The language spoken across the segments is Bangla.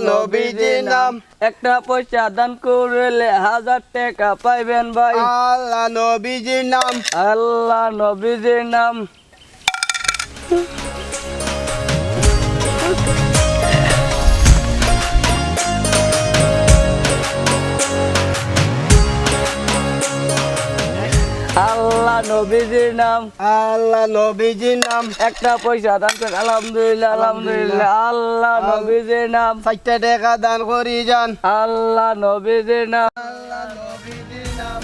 নবীজির নাম একটা পয়সা দান করলে 1000 টাকা পাইবেন ভাই আল্লাহ নবীজির নাম আল্লাহ নবীজির নাম আল্লাহ নবীজির নাম আল্লাহ নবীজির নাম একটা পয়সা দান করে আলহামদুলিল্লাহ আলহামদুলিল্লাহ আল্লাহ নবীজির নাম 60 টাকা দান করি যান আল্লাহ নবীজির নাম আল্লাহ নবীজির নাম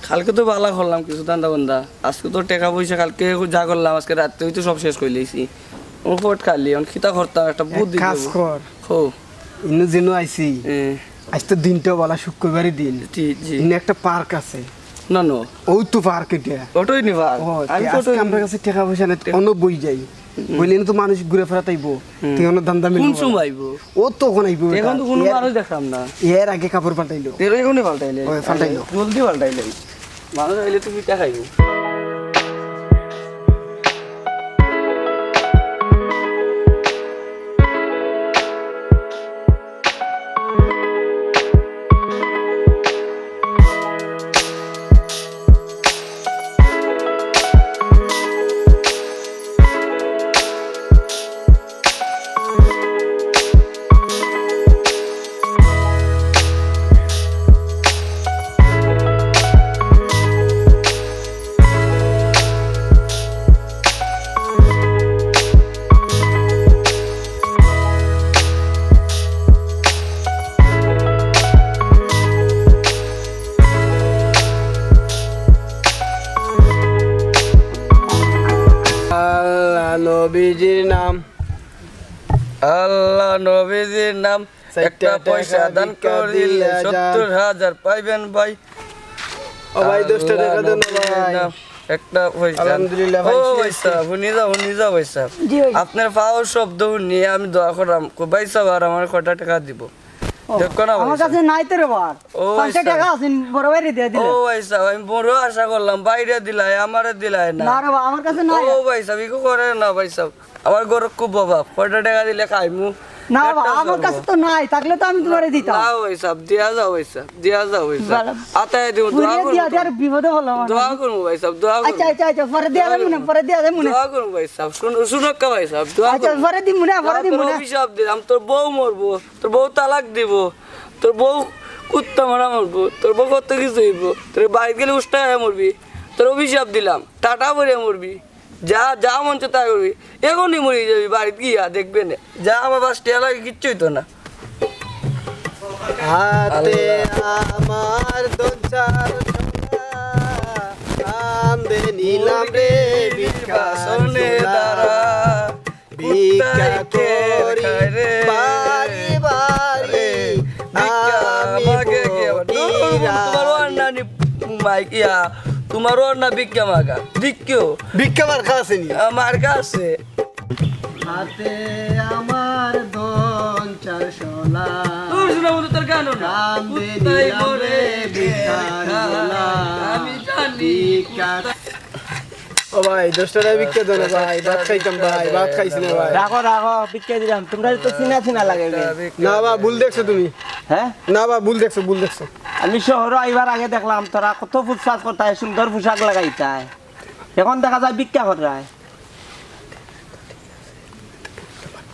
কালকে তো বালা করলাম কিছু দান্দা বান্দা আজকে তো টাকা পয়সা কালকে যা করলাম আজকে রাত্রে তো সব শেষ করে লিয়েছি ফট খালি খিতা করতাম একটা বুদ্ধি কাজ কর হো ইনু জিনু আইছি আজ তো দিনটা বলা শুক্রবারের দিন জি জি ইনে একটা পার্ক আছে না নো ওই তো পার্ক এটা ওটাই নিবা আমি তো আজকে আমার কাছে টাকা পয়সা নাই অন্য বই যাই বইলে তো মানুষ ঘুরে ফেরা তাইবো তুই অন্য দান্দা কোন মিলবো সময় আইবো ও তো কোন আইবো এখন তো কোনো মানুষ দেখলাম না এর আগে কাপড় পাল্টাইলো এর এখনই পাল্টাইলে ওই পাল্টাইলো। জলদি পাল্টাইলে মানুষ আইলে তো পিঠা খাইবো আল্লাহ নবীজির নাম আল্লাহ নবীজির নাম একটা পয়সা দান করিলে 70,000 পাইবেন ভাই ও ভাই 10 টাকা দেন ভাই একটা পয়সা আলহামদুলিল্লাহ ভাই, ও শেষ, ভাই সাহেব শুনি যাও ভাই সাহেব আপনার পাওয়ার শব্দ নিয়ে আমি দোয়া করলাম ভাই সাহেব আর আমার কটা টাকা দিব দেখো না আমার কাছে নাই তো রে বার ও 50 টাকা আছে বড় বাইরে দিয়ে ও দিলে ভাই সাহেব আমি বড় আশা করলাম বাইরে দিলাই আমারে দিলাই না না রে বাবা আমার কাছে নাই ও ভাই সাহেব ইকো করে না ভাই সাহেব আমার ঘর খুব অভাব কটা টাকা দিলে খাইমু না বাবা আমার কাছে তো নাই থাকলে তো আমি তোমারে দিতাম না ভাই সাহেব দিয়া যাও ভাই সাহেব দিয়া যাও ভাই সাহেব আতায় দিও দোয়া পুরিয়ে দিয়া করুন দিয়া বিপদে হলো আমার দোয়া করুন ভাই সাহেব দোয়া করুন আচ্ছা আচ্ছা আচ্ছা পরে দিয়া দে মনে পরে দিয়া দে মনে দোয়া করুন ভাই সাহেব শুনো কা ভাই সাহেব দোয়া আচ্ছা করুন পরে দি মনে পরে দি তোর মনে অভিশাপ দিলাম তোর বউ মরবো তোর বউ তালাক দিব তোর বউ কুত্তা মারা মরবো তোর বউ কত কিছু হইব তোর বাড়ি গেলে উষ্টা মরবি তোর অভিশাপ দিলাম টাটা ভরে মরবি যা যা মন চায় তাই করবি এখনই মরে যাবি বাড়িতে গিয়া দেখবে না যা আমার বাস টেয়া লাগে কিচ্ছু হইতো না হাতে আমার দোচার আমদে নিলাম রে বাসনে দ্বারা ভিক্ষা কুত্তাই করি খায় রে। বাড়ি বাড়ি আমাকে কি আবার? তোমারও আর নানি মাইকিয়া তোমারও আর না ভিক্ষা মাগা ভিক্ষো ভিক্ষা মার খাওয়াছে নি আমার কাছে হাতে আমার দন চার শোলা তোর শোনা মতো তোর গান না কান্দে কুত্তাই দিলাম মরে রে ভিক্ষার গোলা। আমি জানি ভিক্ষা ও ভাই 10 টাকা ভিক্ষা দেন ভাই ভাত খাইতাম ভাই ভাত খাইছি না ভাই রাখো রাখো বিক্কে দিলাম তোমরা তো চিনা চিনা লাগে না বা ভুল দেখছো তুমি হ্যাঁ না বা ভুল দেখছো আমি শহরে আইবার আগে দেখলাম তোরা কত ফুটপাত করতায় সুন্দর পোশাক লাগাইতায় এখন দেখা যায় ভিক্ষা করায়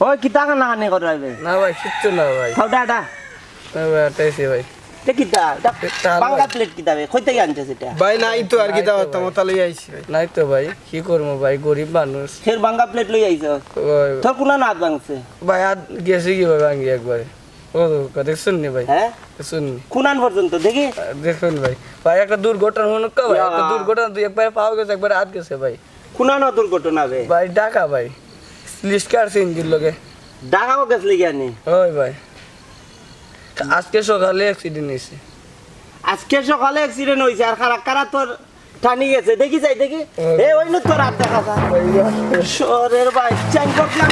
ওই কিতা না আনে করাইবে না ভাই কিচ্ছু না ভাই খাওটা এটা না ভাই আটাইছি ভাই এটা কিতা এটা তাল বাংলা ভাই। প্লেট কিতা কই থেকে আনছে সেটা ভাই নাই তো আর কি দাও তোমার লই আইছি ভাই নাই তো ভাই কি করবো ভাই গরিব মানুষ ফের বাংলা প্লেট লই আইছ ওই তোর কোনা নাত ভাঙছে ভাই আর গেছে কি ভাই ভাঙ্গি একবারে ও কথা শুননি ভাই হ্যাঁ শুননি কোনান পর্যন্ত দেখি দেখুন ভাই ভাই একটা দুর্ঘটনা হলো কা ভাই একটা দুর্ঘটনা দুই একবার পাওয়া গেছে একবার হাত গেছে ভাই কোনান দুর্ঘটনা বে ভাই ঢাকা ভাই লিস্ট কাটছে ইঞ্জিন লগে ঢাকাও গেছলি জ্ঞানী ওই ভাই আজকে সকালে অ্যাক্সিডেন্ট হয়েছে আজকে সকালে অ্যাক্সিডেন্ট হইছে আর কারা কারা তোর টানি গেছে দেখি যাই দেখি এ ওই নো তোর হাত দেখা যায় শহরের ভাই চাই করলাম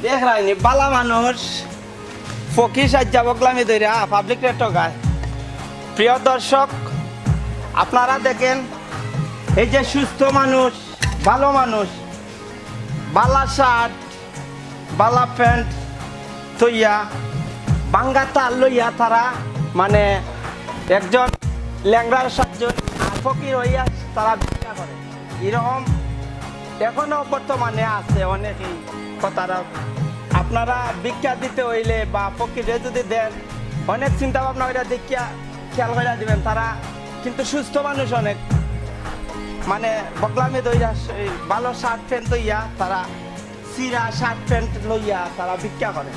দেখ রাইনি বালা মানুষ ফকির সাজ্জা বকলামি ধরে পাবলিক রেট গায় প্রিয় দর্শক আপনারা দেখেন এই যে সুস্থ মানুষ ভালো মানুষ বালা শার্ট বালা প্যান্ট তৈয়া বাঙ্গা তার লইয়া তারা মানে একজন ল্যাংড়ার সাতজন ফকির হইয়া তারা ভিক্ষা করে এরকম এখনো বর্তমানে আছে অনেকেই কথাটা আপনারা ভিক্ষা দিতে হইলে বা ফকিরে যদি দেন অনেক চিন্তা ভাবনা করে দেখিয়া খেয়াল করে দিবেন তারা কিন্তু সুস্থ মানুষ অনেক মানে বকলামি দইয়া ভালো শার্ট প্যান্ট লইয়া তারা চিরা শার্ট প্যান্ট লইয়া তারা ভিক্ষা করে